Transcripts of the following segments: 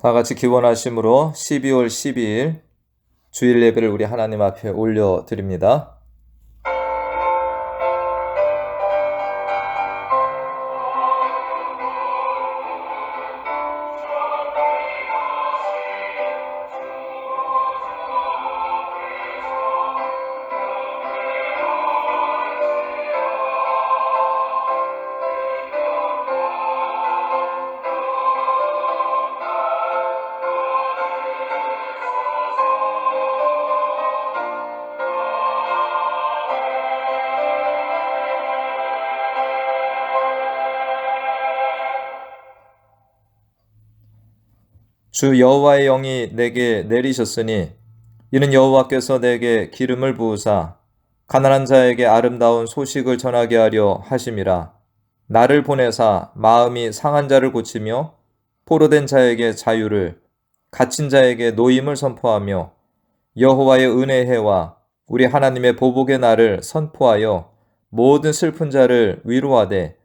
다 같이 기원하심으로 12월 12일 주일 예배를 우리 하나님 앞에 올려드립니다. 주 여호와의 영이 내게 내리셨으니 이는 여호와께서 내게 기름을 부으사 가난한 자에게 아름다운 소식을 전하게 하려 하심이라. 나를 보내사 마음이 상한 자를 고치며 포로된 자에게 자유를, 갇힌 자에게 노임을 선포하며 여호와의 은혜의 해와 우리 하나님의 보복의 날을 선포하여 모든 슬픈 자를 위로하되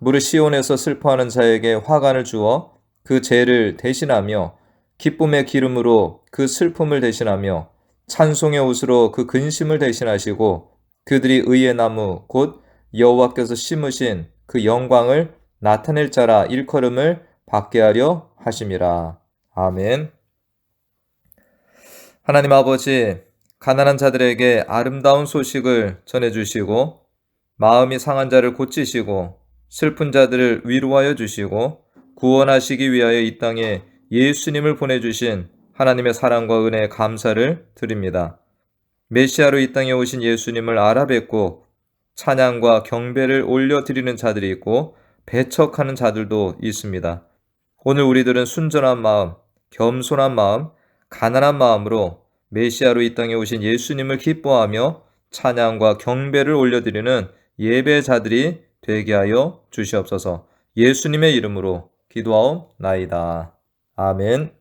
무릇 시온에서 슬퍼하는 자에게 화관을 주어 그 죄를 대신하며 기쁨의 기름으로 그 슬픔을 대신하며 찬송의 옷으로 그 근심을 대신하시고 그들이 의의 나무 곧 여호와께서 심으신 그 영광을 나타낼 자라 일컬음을 받게 하려 하심이라. 아멘. 하나님 아버지, 가난한 자들에게 아름다운 소식을 전해주시고 마음이 상한 자를 고치시고 슬픈 자들을 위로하여 주시고 구원하시기 위하여 이 땅에 예수님을 보내주신 하나님의 사랑과 은혜에 감사를 드립니다. 메시아로 이 땅에 오신 예수님을 알아뵙고 찬양과 경배를 올려드리는 자들이 있고 배척하는 자들도 있습니다. 오늘 우리들은 순전한 마음, 겸손한 마음, 가난한 마음으로 메시아로 이 땅에 오신 예수님을 기뻐하며 찬양과 경배를 올려드리는 예배자들이 되게 하여 주시옵소서. 예수님의 이름으로 기도하옵나이다. 아멘.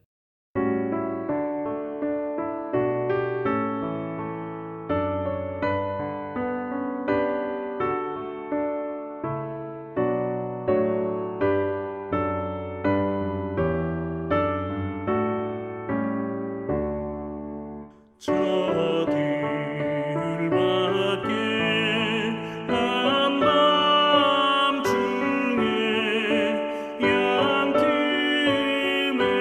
한밤중에 양 틈에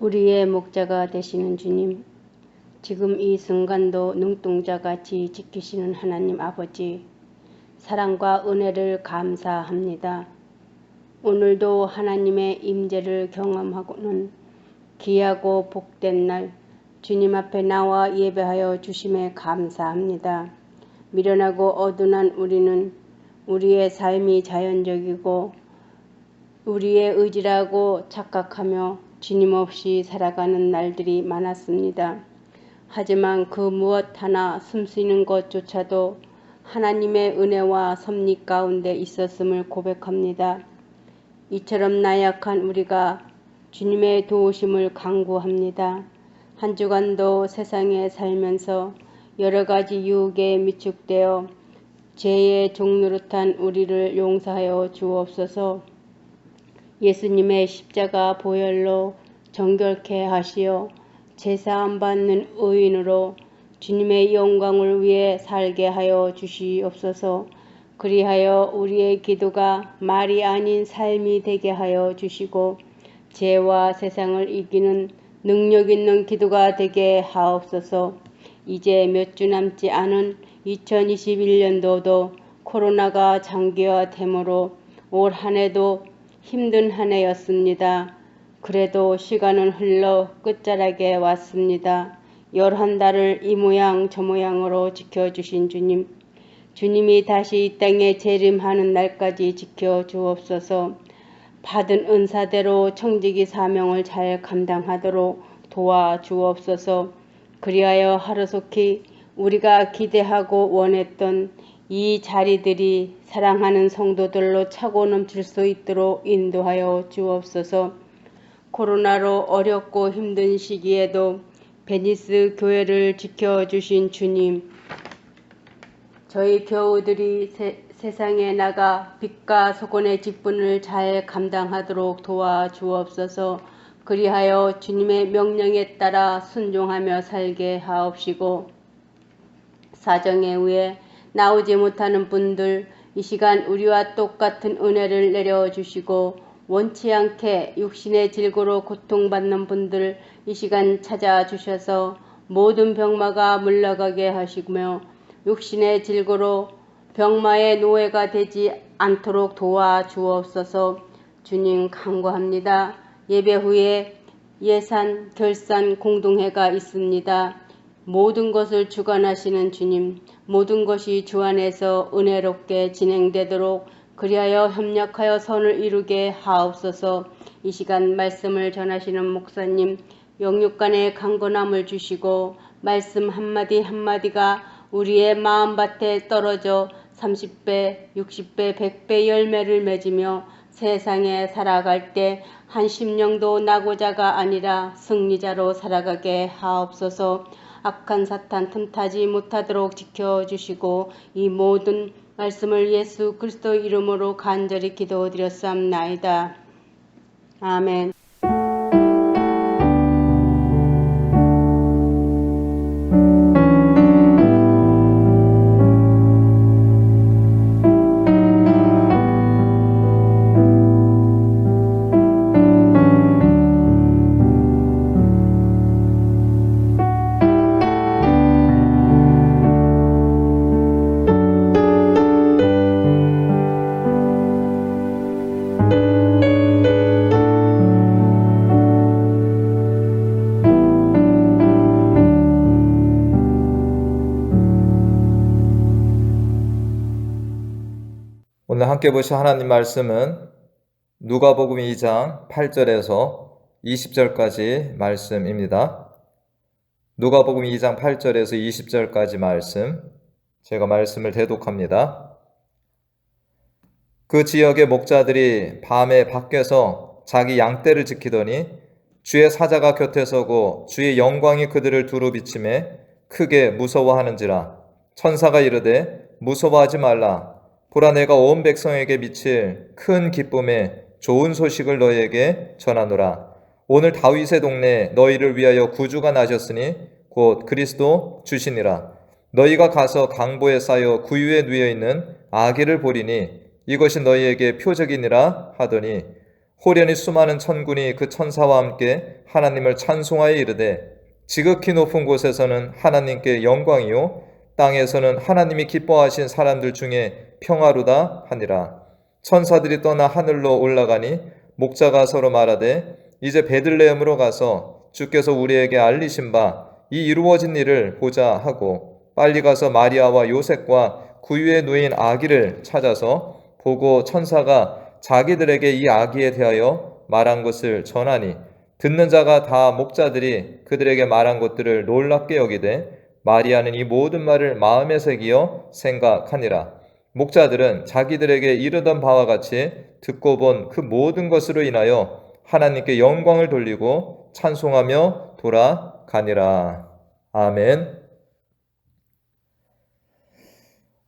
우리의 목자가 되시는 주님, 지금 이 순간도 눈동자같이 지키시는 하나님 아버지, 사랑과 은혜를 감사합니다. 오늘도 하나님의 임재를 경험하고는 귀하고 복된 날 주님 앞에 나와 예배하여 주심에 감사합니다. 미련하고 어둔한 우리는 우리의 삶이 자연적이고 우리의 의지라고 착각하며 주님 없이 살아가는 날들이 많았습니다. 하지만 그 무엇 하나 숨쉬는 것조차도 하나님의 은혜와 섭리 가운데 있었음을 고백합니다. 이처럼 나약한 우리가 주님의 도우심을 간구합니다. 한 주간도 세상에 살면서 여러 가지 유혹에 미축되어 죄의 종노릇한 우리를 용서하여 주옵소서. 예수님의 십자가 보혈로 정결케 하시어 제사함 받는 의인으로 주님의 영광을 위해 살게 하여 주시옵소서. 그리하여 우리의 기도가 말이 아닌 삶이 되게 하여 주시고 죄와 세상을 이기는 능력 있는 기도가 되게 하옵소서. 이제 몇 주 남지 않은 2021년도도 코로나가 장기화되므로 올 한 해도 힘든 한 해였습니다. 그래도 시간은 흘러 끝자락에 왔습니다. 11달을 이 모양 저 모양으로 지켜주신 주님, 주님이 다시 이 땅에 재림하는 날까지 지켜주옵소서. 받은 은사대로 청지기 사명을 잘 감당하도록 도와주옵소서. 그리하여 하루속히 우리가 기대하고 원했던 이 자리들이 사랑하는 성도들로 차고 넘칠 수 있도록 인도하여 주옵소서. 코로나로 어렵고 힘든 시기에도 베니스 교회를 지켜주신 주님, 저희 교우들이 세상에 나가 빛과 소곤의 직분을 잘 감당하도록 도와주옵소서. 그리하여 주님의 명령에 따라 순종하며 살게 하옵시고, 사정에 의해 나오지 못하는 분들 이 시간 우리와 똑같은 은혜를 내려주시고, 원치 않게 육신의 질고로 고통받는 분들 이 시간 찾아주셔서 모든 병마가 물러가게 하시며 육신의 질고로 병마의 노예가 되지 않도록 도와주옵소서. 주님 간구합니다. 예배 후에 예산 결산 공동회가 있습니다. 모든 것을 주관하시는 주님, 모든 것이 주 안에서 은혜롭게 진행되도록 그리하여 협력하여 선을 이루게 하옵소서. 이 시간 말씀을 전하시는 목사님, 영육간의 강건함을 주시고 말씀 한마디 한마디가 우리의 마음밭에 떨어져 30배, 60배, 100배 열매를 맺으며 세상에 살아갈 때 한 심령도 낙오자가 아니라 승리자로 살아가게 하옵소서. 악한 사탄 틈타지 못하도록 지켜주시고 이 모든 말씀을 예수 그리스도 이름으로 간절히 기도드렸사옵나이다. 아멘. 오늘 함께 보실 하나님 말씀은 누가복음 2장 8절에서 20절까지 말씀입니다. 누가복음 2장 8절에서 20절까지 말씀, 제가 말씀을 대독합니다. 그 지역의 목자들이 밤에 밖에서 자기 양떼를 지키더니 주의 사자가 곁에 서고 주의 영광이 그들을 두루 비치매 크게 무서워하는지라. 천사가 이르되 무서워하지 말라. 보라, 내가 온 백성에게 미칠 큰 기쁨에 좋은 소식을 너희에게 전하노라. 오늘 다윗의 동네에 너희를 위하여 구주가 나셨으니 곧 그리스도 주시니라. 너희가 가서 강보에 쌓여 구유에 누워 있는 아기를 보리니 이것이 너희에게 표적이니라 하더니 호련히 수많은 천군이 그 천사와 함께 하나님을 찬송하여 이르되 지극히 높은 곳에서는 하나님께 영광이요 땅에서는 하나님이 기뻐하신 사람들 중에 평화로다 하니라. 천사들이 떠나 하늘로 올라가니 목자가 서로 말하되 이제 베들레헴으로 가서 주께서 우리에게 알리신 바 이 이루어진 일을 보자 하고 빨리 가서 마리아와 요셉과 구유에 누인 아기를 찾아서 보고 천사가 자기들에게 이 아기에 대하여 말한 것을 전하니 듣는 자가 다 목자들이 그들에게 말한 것들을 놀랍게 여기되 마리아는 이 모든 말을 마음에 새기어 생각하니라. 목자들은 자기들에게 이르던 바와 같이 듣고 본 그 모든 것으로 인하여 하나님께 영광을 돌리고 찬송하며 돌아가니라. 아멘.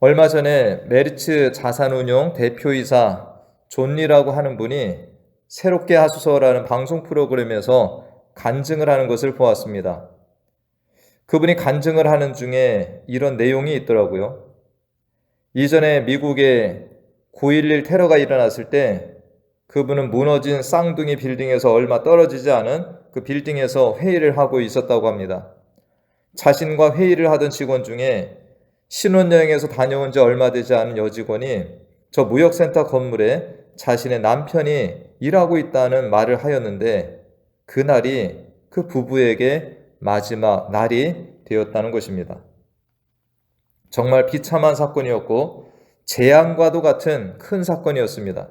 얼마 전에 메리츠 자산운용 대표이사 존리라고 하는 분이 새롭게 하소서라는 방송 프로그램에서 간증을 하는 것을 보았습니다. 그분이 간증을 하는 중에 이런 내용이 있더라고요. 이전에 미국에 9.11 테러가 일어났을 때 그분은 무너진 쌍둥이 빌딩에서 얼마 떨어지지 않은 그 빌딩에서 회의를 하고 있었다고 합니다. 자신과 회의를 하던 직원 중에 신혼여행에서 다녀온 지 얼마 되지 않은 여직원이 저 무역센터 건물에 자신의 남편이 일하고 있다는 말을 하였는데 그날이 그 부부에게 마지막 날이 되었다는 것입니다. 정말 비참한 사건이었고 재앙과도 같은 큰 사건이었습니다.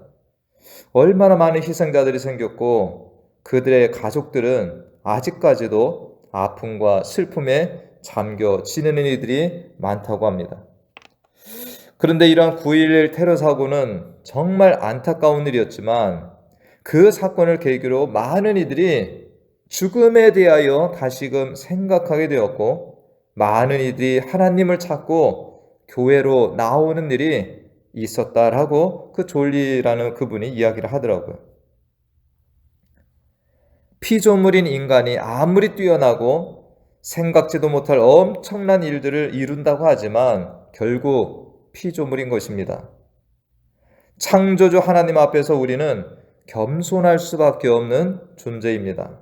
얼마나 많은 희생자들이 생겼고 그들의 가족들은 아직까지도 아픔과 슬픔에 잠겨 지내는 이들이 많다고 합니다. 그런데 이러한 9.11 테러 사고는 정말 안타까운 일이었지만 그 사건을 계기로 많은 이들이 죽음에 대하여 다시금 생각하게 되었고 많은 이들이 하나님을 찾고 교회로 나오는 일이 있었다라고 그 졸리라는 그분이 이야기를 하더라고요. 피조물인 인간이 아무리 뛰어나고 생각지도 못할 엄청난 일들을 이룬다고 하지만 결국 피조물인 것입니다. 창조주 하나님 앞에서 우리는 겸손할 수밖에 없는 존재입니다.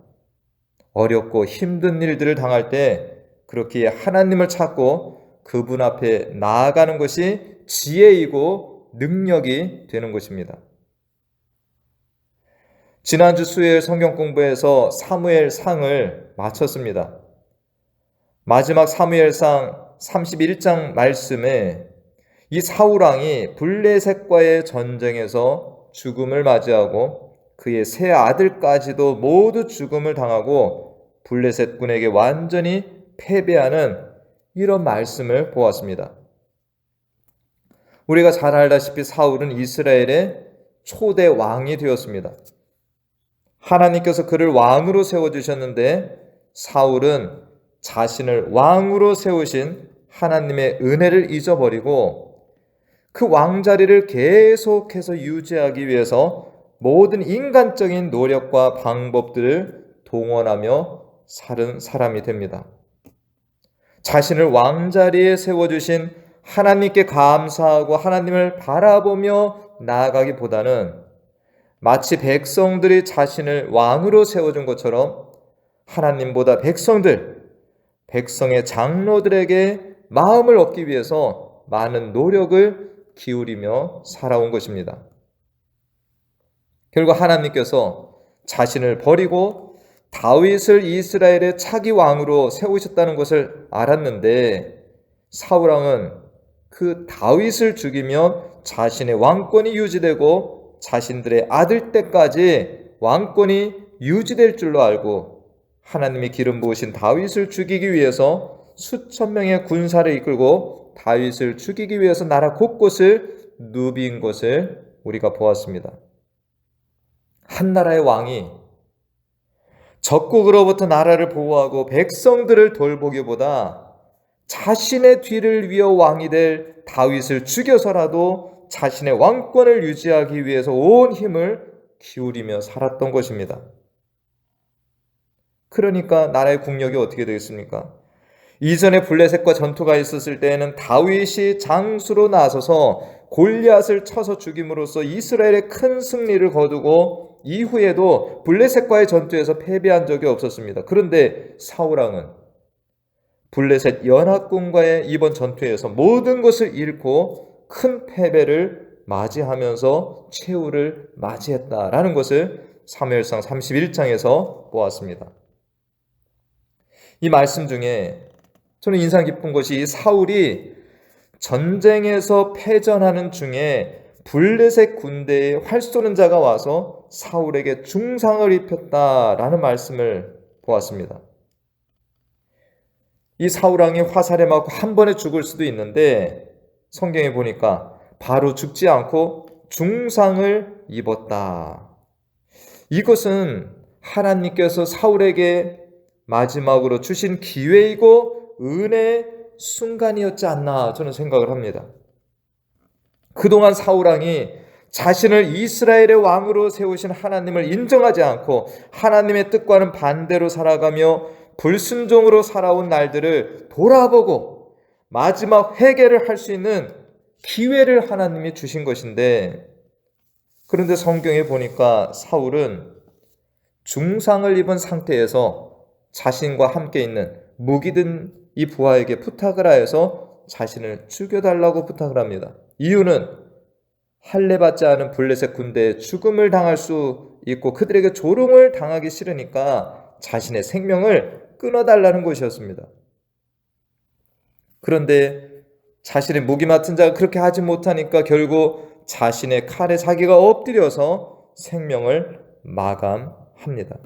어렵고 힘든 일들을 당할 때 그렇게 하나님을 찾고 그분 앞에 나아가는 것이 지혜이고 능력이 되는 것입니다. 지난주 수요일 성경 공부에서 사무엘상을 마쳤습니다. 마지막 사무엘상 31장 말씀에 이 사울왕이 블레셋과의 전쟁에서 죽음을 맞이하고 그의 세 아들까지도 모두 죽음을 당하고 블레셋 군에게 완전히 패배하는 이런 말씀을 보았습니다. 우리가 잘 알다시피 사울은 이스라엘의 초대 왕이 되었습니다. 하나님께서 그를 왕으로 세워주셨는데 사울은 자신을 왕으로 세우신 하나님의 은혜를 잊어버리고 그 왕자리를 계속해서 유지하기 위해서 모든 인간적인 노력과 방법들을 동원하며 사는 사람이 됩니다. 자신을 왕자리에 세워주신 하나님께 감사하고 하나님을 바라보며 나아가기보다는 마치 백성들이 자신을 왕으로 세워준 것처럼 하나님보다 백성의 장로들에게 마음을 얻기 위해서 많은 노력을 기울이며 살아온 것입니다. 결국 하나님께서 자신을 버리고 다윗을 이스라엘의 차기 왕으로 세우셨다는 것을 알았는데 사울왕은 그 다윗을 죽이면 자신의 왕권이 유지되고 자신들의 아들 때까지 왕권이 유지될 줄로 알고 하나님이 기름 부으신 다윗을 죽이기 위해서 수천 명의 군사를 이끌고 다윗을 죽이기 위해서 나라 곳곳을 누빈 것을 우리가 보았습니다. 한 나라의 왕이 적국으로부터 나라를 보호하고 백성들을 돌보기보다 자신의 뒤를 이어 왕이 될 다윗을 죽여서라도 자신의 왕권을 유지하기 위해서 온 힘을 기울이며 살았던 것입니다. 그러니까 나라의 국력이 어떻게 되겠습니까? 이전에 블레셋과 전투가 있었을 때에는 다윗이 장수로 나서서 골리앗을 쳐서 죽임으로써 이스라엘의 큰 승리를 거두고 이후에도 블레셋과의 전투에서 패배한 적이 없었습니다. 그런데 사울왕은 블레셋 연합군과의 이번 전투에서 모든 것을 잃고 큰 패배를 맞이하면서 최후를 맞이했다라는 것을 사무엘상 31장에서 보았습니다. 이 말씀 중에 저는 인상 깊은 것이 사울이 전쟁에서 패전하는 중에 블레셋 군대에 활 쏘는 자가 와서 사울에게 중상을 입혔다라는 말씀을 보았습니다. 이 사울왕이 화살에 맞고 한 번에 죽을 수도 있는데 성경에 보니까 바로 죽지 않고 중상을 입었다. 이것은 하나님께서 사울에게 마지막으로 주신 기회이고 은혜의 순간이었지 않나 저는 생각을 합니다. 그동안 사울왕이 자신을 이스라엘의 왕으로 세우신 하나님을 인정하지 않고 하나님의 뜻과는 반대로 살아가며 불순종으로 살아온 날들을 돌아보고 마지막 회개를 할 수 있는 기회를 하나님이 주신 것인데, 그런데 성경에 보니까 사울은 중상을 입은 상태에서 자신과 함께 있는 무기 든 이 부하에게 부탁을 하여서 자신을 죽여달라고 부탁을 합니다. 이유는 할례받지 않은 블레셋 군대에 죽음을 당할 수 있고 그들에게 조롱을 당하기 싫으니까 자신의 생명을 끊어달라는 것이었습니다. 그런데 자신의 무기 맡은 자가 그렇게 하지 못하니까 결국 자신의 칼에 자기가 엎드려서 생명을 마감합니다.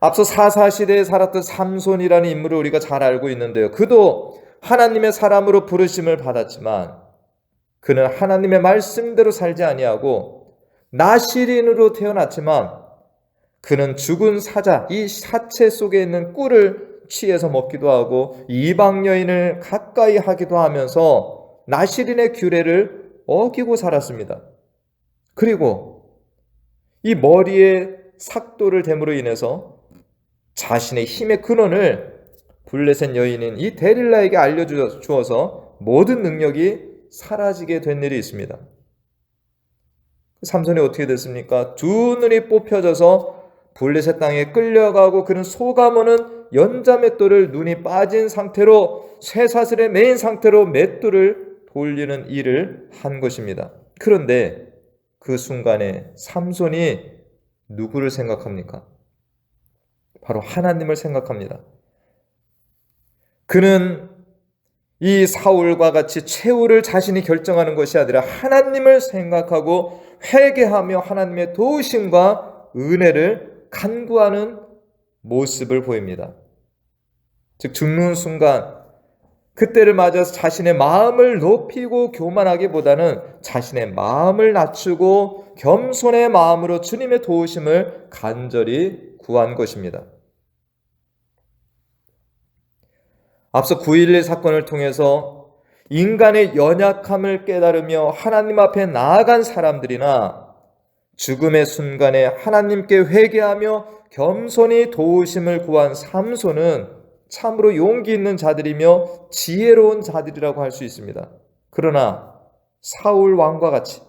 앞서 사사시대에 살았던 삼손이라는 인물을 우리가 잘 알고 있는데요. 그도 하나님의 사람으로 부르심을 받았지만 그는 하나님의 말씀대로 살지 아니하고 나실인으로 태어났지만 그는 죽은 사자, 이 사체 속에 있는 꿀을 취해서 먹기도 하고 이방 여인을 가까이 하기도 하면서 나실인의 규례를 어기고 살았습니다. 그리고 이 머리에 삭도를 댐으로 인해서 자신의 힘의 근원을 블레셋 여인인 이 데릴라에게 알려주어서 모든 능력이 사라지게 된 일이 있습니다. 삼손이 어떻게 됐습니까? 두 눈이 뽑혀져서 블레셋 땅에 끌려가고 그는 소가모는 연자 맷돌을 눈이 빠진 상태로 쇠사슬에 매인 상태로 맷돌을 돌리는 일을 한 것입니다. 그런데 그 순간에 삼손이 누구를 생각합니까? 바로 하나님을 생각합니다. 그는 이 사울과 같이 최후를 자신이 결정하는 것이 아니라 하나님을 생각하고 회개하며 하나님의 도우심과 은혜를 간구하는 모습을 보입니다. 즉 죽는 순간 그때를 맞아서 자신의 마음을 높이고 교만하기보다는 자신의 마음을 낮추고 겸손의 마음으로 주님의 도우심을 간절히 구한 것입니다. 앞서 9.11 사건을 통해서 인간의 연약함을 깨달으며 하나님 앞에 나아간 사람들이나 죽음의 순간에 하나님께 회개하며 겸손히 도우심을 구한 삼손은 참으로 용기 있는 자들이며 지혜로운 자들이라고 할 수 있습니다. 그러나 사울 왕과 같이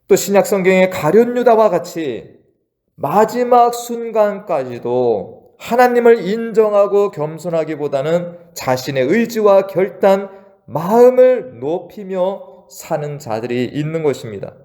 또 신약 성경의 가룟 유다와 같이 마지막 순간까지도 하나님을 인정하고 겸손하기보다는 자신의 의지와 결단, 마음을 높이며 사는 자들이 있는 것입니다.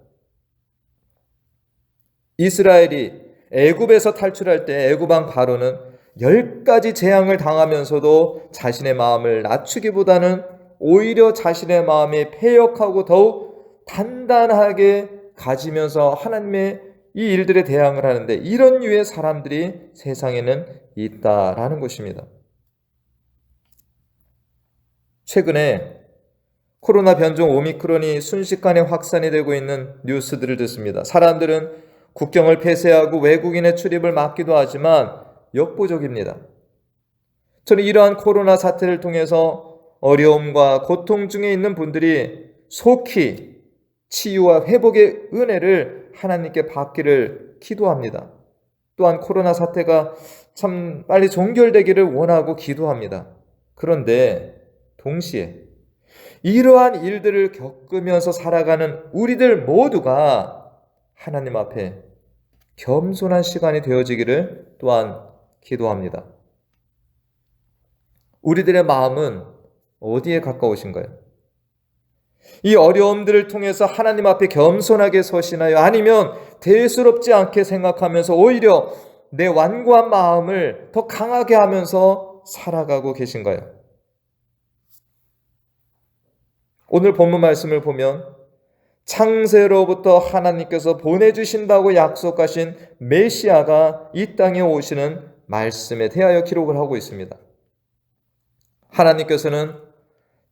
이스라엘이 애굽에서 탈출할 때 애굽 왕 바로는 10가지 재앙을 당하면서도 자신의 마음을 낮추기보다는 오히려 자신의 마음이 패역하고 더욱 단단하게 가지면서 하나님의 이 일들에 대항을 하는데 이런 류의 사람들이 세상에는 있다라는 것입니다. 최근에 코로나 변종 오미크론이 순식간에 확산이 되고 있는 뉴스들을 듣습니다. 사람들은 국경을 폐쇄하고 외국인의 출입을 막기도 하지만 역부족입니다. 저는 이러한 코로나 사태를 통해서 어려움과 고통 중에 있는 분들이 속히 치유와 회복의 은혜를 하나님께 받기를 기도합니다. 또한 코로나 사태가 참 빨리 종결되기를 원하고 기도합니다. 그런데 동시에 이러한 일들을 겪으면서 살아가는 우리들 모두가 하나님 앞에 겸손한 시간이 되어지기를 또한 기도합니다. 우리들의 마음은 어디에 가까우신가요? 이 어려움들을 통해서 하나님 앞에 겸손하게 서시나요? 아니면 대수롭지 않게 생각하면서 오히려 내 완고한 마음을 더 강하게 하면서 살아가고 계신가요? 오늘 본문 말씀을 보면 창세로부터 하나님께서 보내주신다고 약속하신 메시아가 이 땅에 오시는 말씀에 대하여 기록을 하고 있습니다. 하나님께서는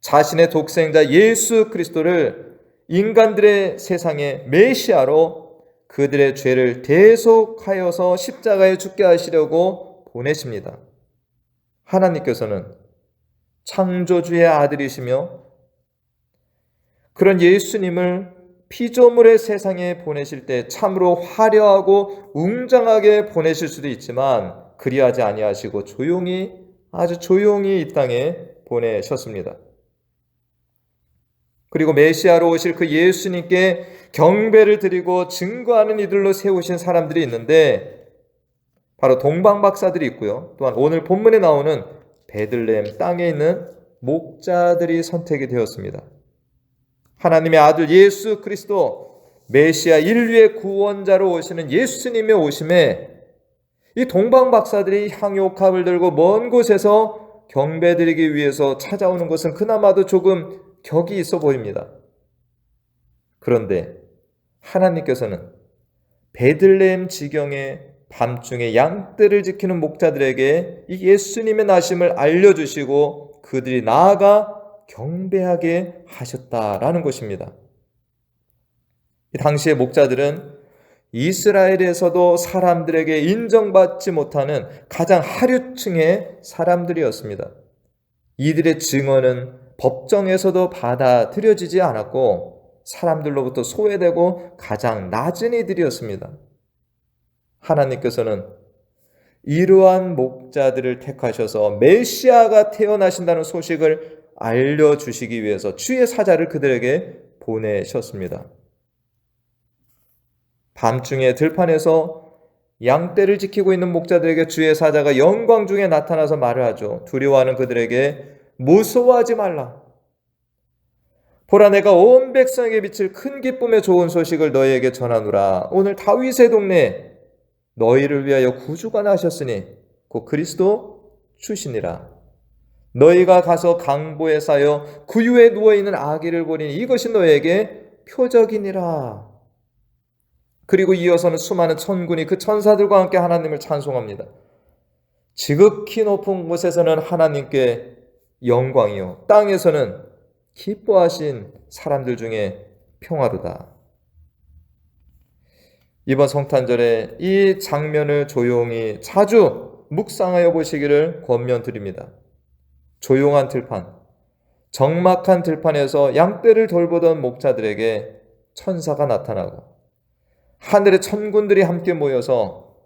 자신의 독생자 예수 그리스도를 인간들의 세상에 메시아로 그들의 죄를 대속하여서 십자가에 죽게 하시려고 보내십니다. 하나님께서는 창조주의 아들이시며 그런 예수님을 피조물의 세상에 보내실 때 참으로 화려하고 웅장하게 보내실 수도 있지만 그리하지 아니하시고 아주 조용히 이 땅에 보내셨습니다. 그리고 메시아로 오실 그 예수님께 경배를 드리고 증거하는 이들로 세우신 사람들이 있는데 바로 동방박사들이 있고요. 또한 오늘 본문에 나오는 베들레헴 땅에 있는 목자들이 선택이 되었습니다. 하나님의 아들 예수 그리스도 메시아 인류의 구원자로 오시는 예수님의 오심에 이 동방박사들이 향유옥합을 들고 먼 곳에서 경배드리기 위해서 찾아오는 것은 그나마도 조금 격이 있어 보입니다. 그런데 하나님께서는 베들레헴 지경의 밤중에 양떼를 지키는 목자들에게 이 예수님의 나심을 알려주시고 그들이 나아가 경배하게 하셨다라는 것입니다. 당시의 목자들은 이스라엘에서도 사람들에게 인정받지 못하는 가장 하류층의 사람들이었습니다. 이들의 증언은 법정에서도 받아들여지지 않았고 사람들로부터 소외되고 가장 낮은 이들이었습니다. 하나님께서는 이러한 목자들을 택하셔서 메시아가 태어나신다는 소식을 알려주시기 위해서 주의 사자를 그들에게 보내셨습니다. 밤중에 들판에서 양떼를 지키고 있는 목자들에게 주의 사자가 영광 중에 나타나서 말을 하죠. 두려워하는 그들에게 무서워하지 말라. 보라, 내가 온 백성에게 비칠 큰 기쁨의 좋은 소식을 너희에게 전하노라. 오늘 다윗의 동네에 너희를 위하여 구주가 나셨으니 곧 그리스도 주시니라. 너희가 가서 강보에 쌓여 구유에 누워있는 아기를 보리니 이것이 너희에게 표적이니라. 그리고 이어서는 수많은 천군이 그 천사들과 함께 하나님을 찬송합니다. 지극히 높은 곳에서는 하나님께 영광이요 땅에서는 기뻐하신 사람들 중에 평화로다. 이번 성탄절에 이 장면을 조용히 자주 묵상하여 보시기를 권면드립니다. 조용한 들판, 적막한 들판에서 양떼를 돌보던 목자들에게 천사가 나타나고 하늘의 천군들이 함께 모여서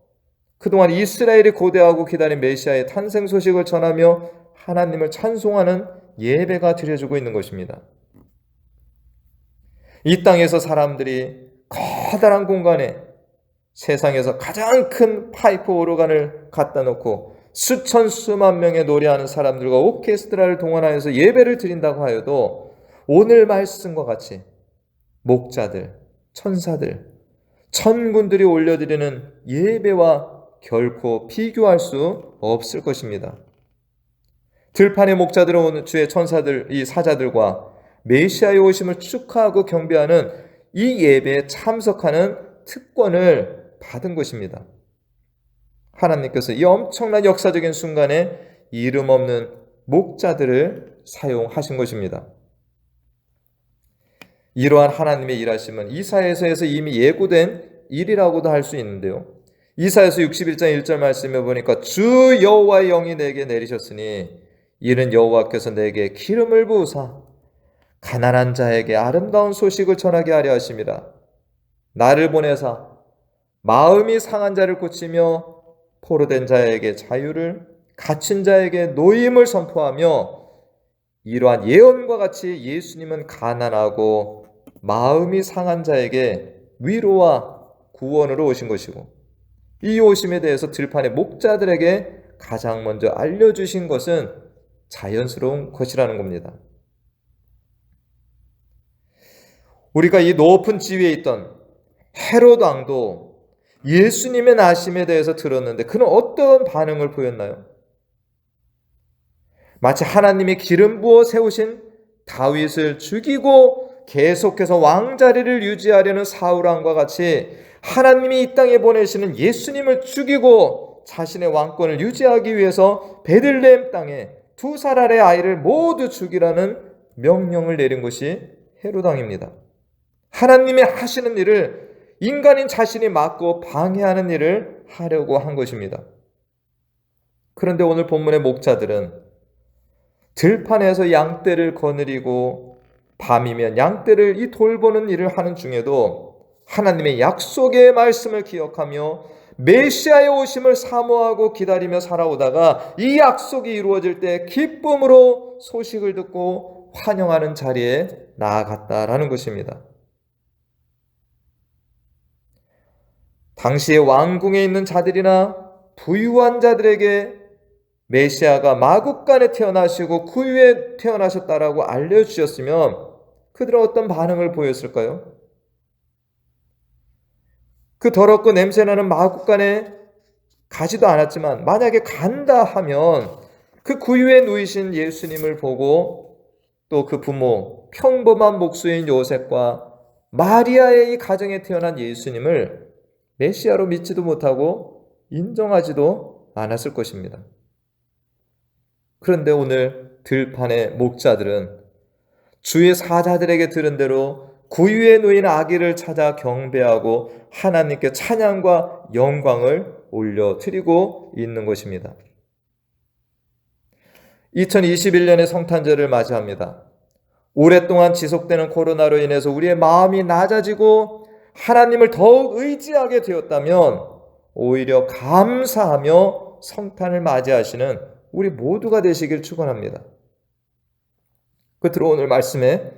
그동안 이스라엘이 고대하고 기다린 메시아의 탄생 소식을 전하며 하나님을 찬송하는 예배가 드려지고 있는 것입니다. 이 땅에서 사람들이 커다란 공간에 세상에서 가장 큰 파이프 오르간을 갖다 놓고 수천 수만 명의 노래하는 사람들과 오케스트라를 동원하여서 예배를 드린다고 하여도 오늘 말씀과 같이 목자들, 천사들, 천군들이 올려드리는 예배와 결코 비교할 수 없을 것입니다. 들판의 목자들은 오늘 주의 천사들, 이 사자들과 메시아의 오심을 축하하고 경배하는 이 예배에 참석하는 특권을 받은 것입니다. 하나님께서 이 엄청난 역사적인 순간에 이름 없는 목자들을 사용하신 것입니다. 이러한 하나님의 일하심은 이사야서에서 이미 예고된 일이라고도 할 수 있는데요. 이사야서 61장 1절 말씀에 보니까 주 여호와의 영이 내게 내리셨으니 이는 여호와께서 내게 기름을 부으사 가난한 자에게 아름다운 소식을 전하게 하려 하심이라. 나를 보내사 마음이 상한 자를 고치며 포로된 자에게 자유를, 갇힌 자에게 노임을 선포하며 이러한 예언과 같이 예수님은 가난하고 마음이 상한 자에게 위로와 구원으로 오신 것이고, 이 오심에 대해서 들판의 목자들에게 가장 먼저 알려주신 것은 자연스러운 것이라는 겁니다. 우리가 이 높은 지위에 있던 헤롯 왕도 예수님의 나심에 대해서 들었는데 그는 어떤 반응을 보였나요? 마치 하나님이 기름 부어 세우신 다윗을 죽이고 계속해서 왕자리를 유지하려는 사울 왕과 같이 하나님이 이 땅에 보내시는 예수님을 죽이고 자신의 왕권을 유지하기 위해서 베들레헴 땅에 2살 아래 아이를 모두 죽이라는 명령을 내린 것이 헤롯 왕입니다. 하나님이 하시는 일을 인간인 자신이 막고 방해하는 일을 하려고 한 것입니다. 그런데 오늘 본문의 목자들은 들판에서 양떼를 거느리고 밤이면 양떼를 이 돌보는 일을 하는 중에도 하나님의 약속의 말씀을 기억하며 메시아의 오심을 사모하고 기다리며 살아오다가 이 약속이 이루어질 때 기쁨으로 소식을 듣고 환영하는 자리에 나아갔다라는 것입니다. 당시에 왕궁에 있는 자들이나 부유한 자들에게 메시아가 마국간에 태어나시고 구유에 태어나셨다라고 알려주셨으면 그들은 어떤 반응을 보였을까요? 그 더럽고 냄새나는 마국간에 가지도 않았지만 만약에 간다 하면 그 구유에 누이신 예수님을 보고 또 그 부모 평범한 목수인 요셉과 마리아의 이 가정에 태어난 예수님을 메시아로 믿지도 못하고 인정하지도 않았을 것입니다. 그런데 오늘 들판의 목자들은 주의 사자들에게 들은 대로 구유에 누인 아기를 찾아 경배하고 하나님께 찬양과 영광을 올려드리고 있는 것입니다. 2021년의 성탄절을 맞이합니다. 오랫동안 지속되는 코로나로 인해서 우리의 마음이 낮아지고 하나님을 더욱 의지하게 되었다면 오히려 감사하며 성탄을 맞이하시는 우리 모두가 되시길 축원합니다. 끝으로 오늘 말씀에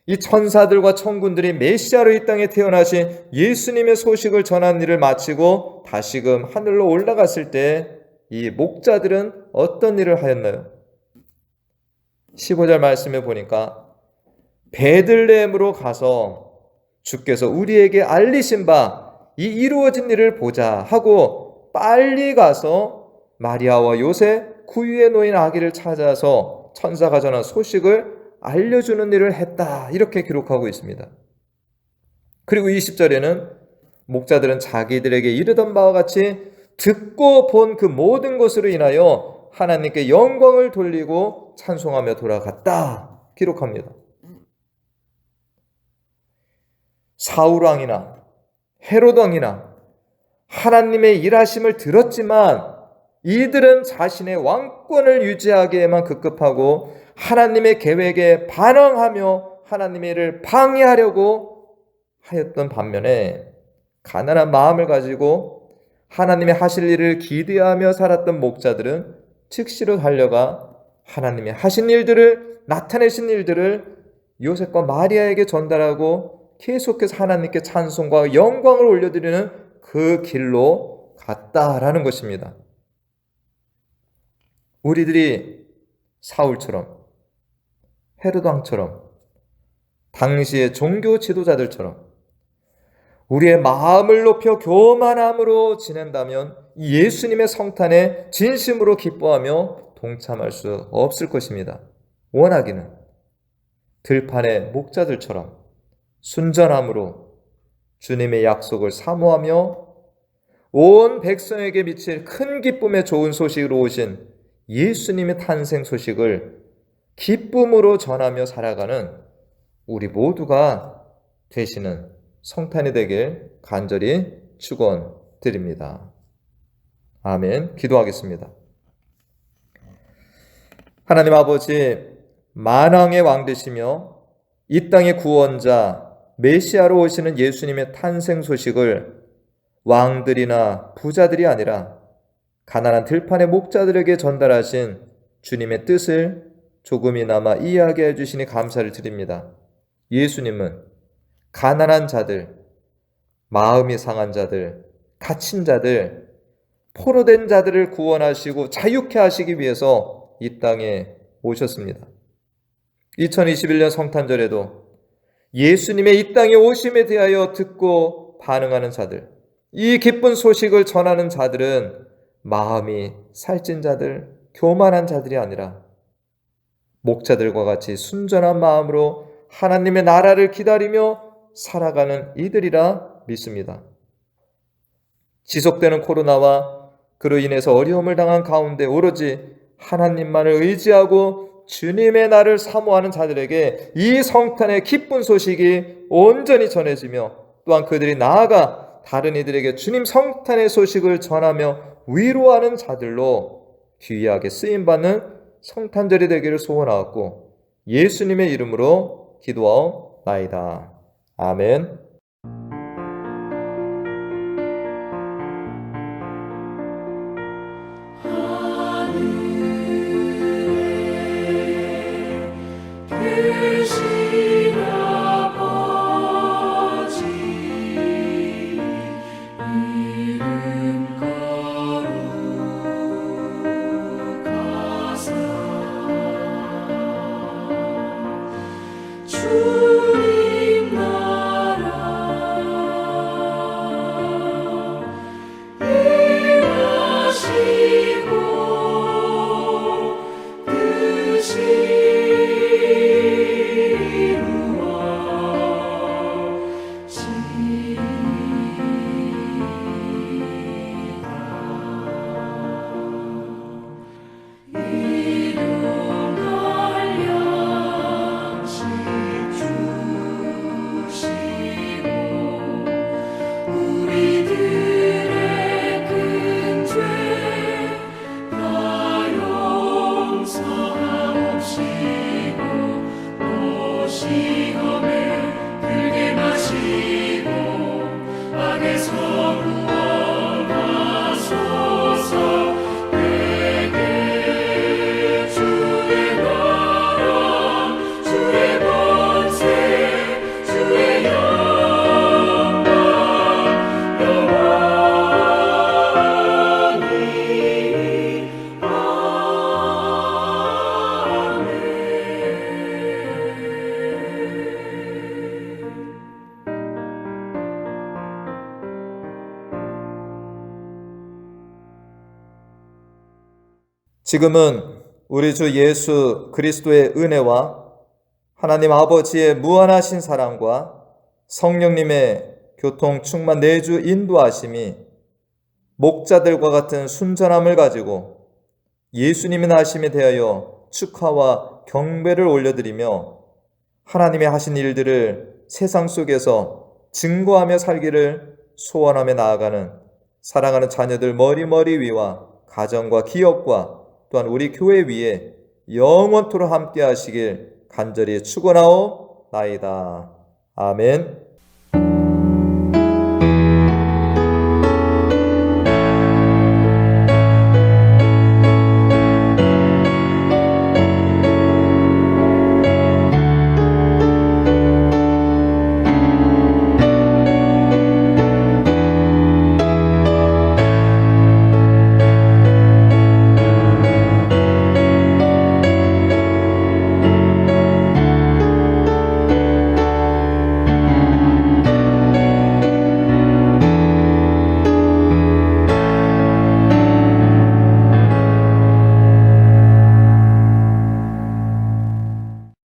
이 천사들과 천군들이 메시아로 이 땅에 태어나신 예수님의 소식을 전한 일을 마치고 다시금 하늘로 올라갔을 때 이 목자들은 어떤 일을 하였나요? 15절 말씀에 보니까 베들레헴으로 가서 주께서 우리에게 알리신 바 이 이루어진 일을 보자 하고 빨리 가서 마리아와 요셉 구유에 놓인 아기를 찾아서 천사가 전한 소식을 알려주는 일을 했다, 이렇게 기록하고 있습니다. 그리고 20절에는 목자들은 자기들에게 이르던 바와 같이 듣고 본 그 모든 것으로 인하여 하나님께 영광을 돌리고 찬송하며 돌아갔다 기록합니다. 사울왕이나 헤롯왕이나 하나님의 일하심을 들었지만 이들은 자신의 왕권을 유지하기에만 급급하고 하나님의 계획에 반항하며 하나님의 일을 방해하려고 하였던 반면에 가난한 마음을 가지고 하나님의 하실 일을 기대하며 살았던 목자들은 즉시로 달려가 하나님의 하신 일들을, 나타내신 일들을 요셉과 마리아에게 전달하고 계속해서 하나님께 찬송과 영광을 올려드리는 그 길로 갔다라는 것입니다. 우리들이 사울처럼 헤롯 왕처럼 당시의 종교 지도자들처럼 우리의 마음을 높여 교만함으로 지낸다면 예수님의 성탄에 진심으로 기뻐하며 동참할 수 없을 것입니다. 원하기는 들판의 목자들처럼 순전함으로 주님의 약속을 사모하며 온 백성에게 미칠 큰 기쁨의 좋은 소식으로 오신 예수님의 탄생 소식을 기쁨으로 전하며 살아가는 우리 모두가 되시는 성탄이 되길 간절히 축원드립니다. 아멘. 기도하겠습니다. 하나님 아버지, 만왕의 왕 되시며 이 땅의 구원자 메시아로 오시는 예수님의 탄생 소식을 왕들이나 부자들이 아니라 가난한 들판의 목자들에게 전달하신 주님의 뜻을 조금이나마 이해하게 해주시니 감사를 드립니다. 예수님은 가난한 자들, 마음이 상한 자들, 갇힌 자들, 포로된 자들을 구원하시고 자유케 하시기 위해서 이 땅에 오셨습니다. 2021년 성탄절에도 예수님의 이 땅에 오심에 대하여 듣고 반응하는 자들, 이 기쁜 소식을 전하는 자들은 마음이 살찐 자들, 교만한 자들이 아니라 목자들과 같이 순전한 마음으로 하나님의 나라를 기다리며 살아가는 이들이라 믿습니다. 지속되는 코로나와 그로 인해서 어려움을 당한 가운데 오로지 하나님만을 의지하고 주님의 날을 사모하는 자들에게 이 성탄의 기쁜 소식이 온전히 전해지며 또한 그들이 나아가 다른 이들에게 주님 성탄의 소식을 전하며 위로하는 자들로 귀하게 쓰임받는 성탄절이 되기를 소원하였고 예수님의 이름으로 기도하옵나이다. 아멘. 지금은 우리 주 예수 그리스도의 은혜와 하나님 아버지의 무한하신 사랑과 성령님의 교통 충만 내주 인도하심이 목자들과 같은 순전함을 가지고 예수님의 나심에 대하여 축하와 경배를 올려드리며 하나님의 하신 일들을 세상 속에서 증거하며 살기를 소원하며 나아가는 사랑하는 자녀들 머리머리 위와 가정과 기업과 또한 우리 교회 위에 영원토록 함께 하시길 간절히 축원하옵나이다. 아멘.